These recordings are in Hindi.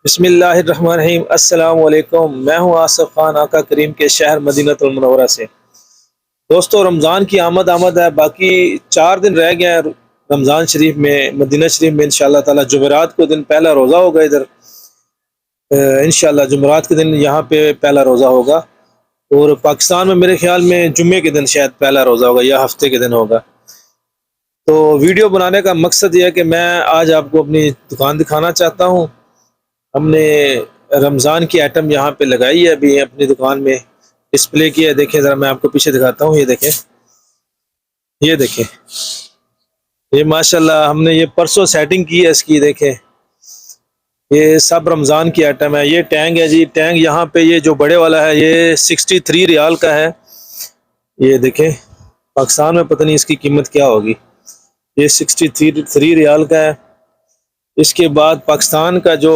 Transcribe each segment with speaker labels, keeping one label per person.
Speaker 1: बिस्मिल्लाहिर्रहमानिर्रहीम। अस्सलाम वालेकुम। मैं हूं आसिफ खान, आका करीम के शहर मदीनतुल मुनव्वरा से। दोस्तों, रमज़ान की आमद आमद है। बाकी 4 दिन रह गए हैं रमज़ान शरीफ में। मदीना शरीफ में इंशाअल्लाह ताला जुमेरात को दिन पहला रोज़ा होगा। इधर इंशाअल्लाह जुमेरात के दिन यहाँ पे पहला रोज़ा होगा, और पाकिस्तान में मेरे ख्याल में जुम्मे के दिन शायद पहला रोज़ा होगा या हफ्ते के दिन होगा। तो वीडियो बनाने का मकसद ये है कि मैं आज आपको अपनी दुकान दिखाना चाहता हूँ। हमने रमज़ान की आइटम यहाँ पे लगाई है, अभी अपनी दुकान में डिस्प्ले की है। देखें ज़रा, मैं आपको पीछे दिखाता हूँ। ये देखें, ये देखें, ये माशाल्लाह हमने ये परसों सेटिंग की है इसकी। देखें, ये सब रमज़ान की आइटम है। ये टैंक है जी, टैंक यहाँ पे ये जो बड़े वाला है ये 63 रियाल का है। ये देखें, पाकिस्तान में पता नहीं इसकी कीमत क्या होगी। ये 63 रियाल का है। इसके बाद पाकिस्तान का जो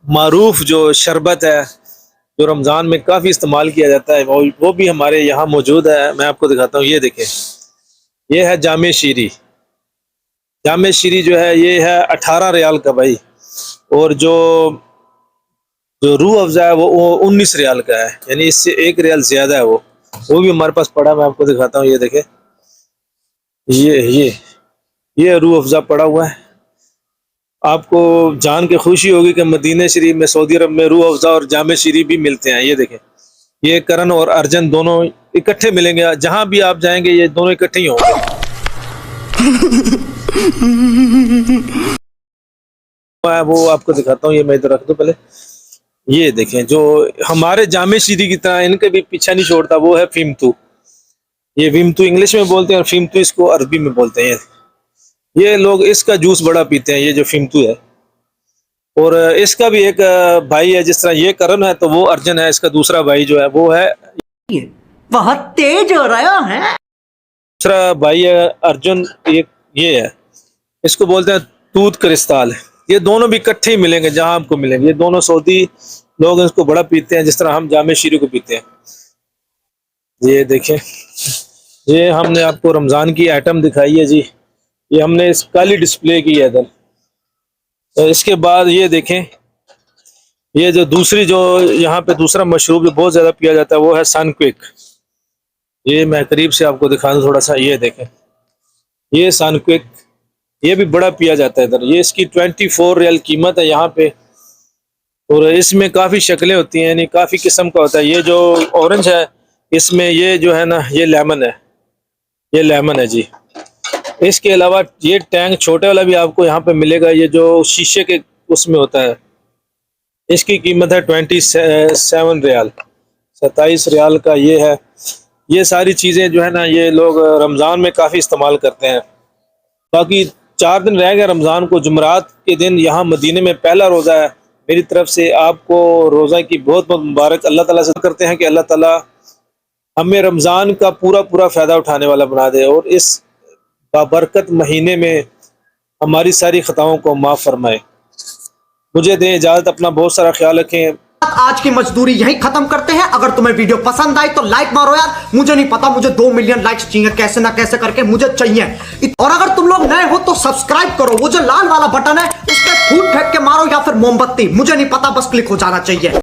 Speaker 1: मारूफ जो शरबत है, जो रमज़ान में काफ़ी इस्तेमाल किया जाता है, वो भी हमारे यहाँ मौजूद है। मैं आपको दिखाता हूँ। ये देखें, ये है जामे शीरी। जामे शीरी जो है ये है 18 रियाल का भाई। और जो जो रूह अफ़ज़ा है वो 19 रियाल का है, यानी इससे 1 रियाल ज़्यादा है। वो भी हमारे पास पड़ा, मैं आपको दिखाता हूँ। ये देखें, ये रूह अफ़ज़ा पड़ा हुआ है। आपको जान के खुशी होगी कि मदीना शरीफ में, सऊदी अरब में, रूह अफ़ज़ा और जामे शीरी भी मिलते हैं। ये देखें, ये करण और अर्जन दोनों इकट्ठे मिलेंगे। जहां भी आप जाएंगे ये दोनों इकट्ठे ही होंगे। वो आपको दिखाता हूँ। ये मैं इधर रख दूं पहले। ये देखें, जो हमारे जामे शीरी की तरह इनके भी पीछा नहीं छोड़ता, वो है फिमतू। ये विमतू इंग्लिश में बोलते हैं और फिमतू इसको अरबी में बोलते हैं। ये लोग इसका जूस बड़ा पीते हैं, ये जो फिमतू है। और इसका भी एक भाई है, जिस तरह ये करण है तो वो अर्जन है। इसका दूसरा भाई जो है वो है,
Speaker 2: बहुत तेज हो रहा है।
Speaker 1: दूसरा भाई है अर्जुन। ये है, इसको बोलते हैं तूत क्रिस्ताल। ये दोनों भी इकट्ठे ही मिलेंगे जहां आपको मिलेंगे। ये दोनों सऊदी लोग इसको बड़ा पीते हैं, जिस तरह हम जामे शीरी को पीते हैं। ये देखें, ये हमने आपको रमज़ान की आइटम दिखाई है जी। ये हमने इस काली डिस्प्ले की है इधर। तो इसके बाद ये देखें, ये जो दूसरी जो यहाँ पे दूसरा मशरूब जो बहुत ज़्यादा पिया जाता है वो है सनक्विक। ये मैं करीब से आपको दिखा दूँ थोड़ा सा। ये देखें, ये सनक्विक, ये भी बड़ा पिया जाता है इधर। ये इसकी 24 रियाल कीमत है यहाँ पे। और इसमें काफ़ी शक्लें होती हैं, यानी काफ़ी किस्म का होता है। ये जो ऑरेंज है, इसमें ये जो है ना, ये लेमन है। ये लेमन है जी। इसके अलावा ये टैंक छोटे वाला भी आपको यहाँ पे मिलेगा, ये जो शीशे के उसमें होता है। इसकी कीमत है 27 रियाल, 27 रियाल का ये है। ये सारी चीज़ें जो है ना, ये लोग रमज़ान में काफ़ी इस्तेमाल करते हैं। बाकी 4 दिन रह गए रमज़ान को। जुमरात के दिन यहाँ मदीने में पहला रोज़ा है। मेरी तरफ से आपको रोज़ा की बहुत बहुत मुबारक। अल्लाह ताला से करते हैं कि अल्लाह ताला हमें रमज़ान का पूरा पूरा फ़ायदा उठाने वाला बना दे, और इस बाबरकत महीने में हमारी सारी खताओं को माफ़ फरमाए। मुझे दें इजाज़त, अपना बहुत सारा ख्याल रखें।
Speaker 2: आज की मजदूरी यहीं खत्म करते हैं। अगर तुम्हें वीडियो पसंद आई तो लाइक मारो यार। मुझे नहीं पता, मुझे 2 मिलियन लाइक्स चाहिए, कैसे ना कैसे करके मुझे चाहिए। और अगर तुम लोग नए हो तो सब्सक्राइब करो। वो जो लाल वाला बटन है उस पर फूट फेंक के मारो, या फिर मोमबत्ती, मुझे नहीं पता, बस क्लिक हो जाना चाहिए।